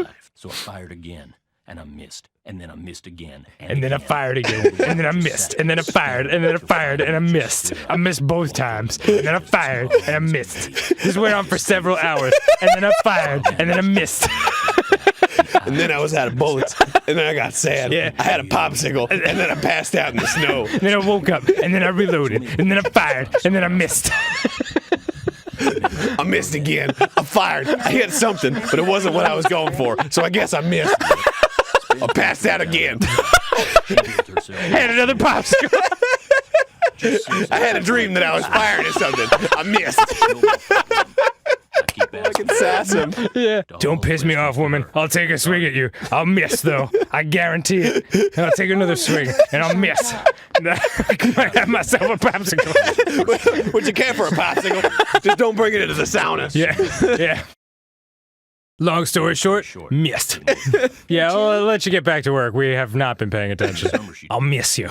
alive. So I fired again, and I missed, and then I missed again, And then I fired again, and then I missed, and then I fired, and then I fired, and I missed. I missed both times, and then I fired, and I missed. This went on for several hours, and then I fired, and then I missed. And then I was out of bullets, and then I got sad. Yeah. I had a popsicle, and then I passed out in the snow. And then I woke up, and then I reloaded, and then I fired, and then I missed. I missed again. I fired. I hit something, but it wasn't what I was going for, so I guess I missed. I passed out again. And another popsicle. I had a dream that I was firing at something. I missed. I can sass him. Yeah. Don't piss me off, woman. I'll take a swing at you. I'll miss, though. I guarantee it. And I'll take another swing, and I'll miss. I might have myself a popsicle. What you care for a popsicle? Just don't bring it into the sauna. Yeah. Long story short, missed. Yeah, I'll let you get back to work. We have not been paying attention. I'll miss you.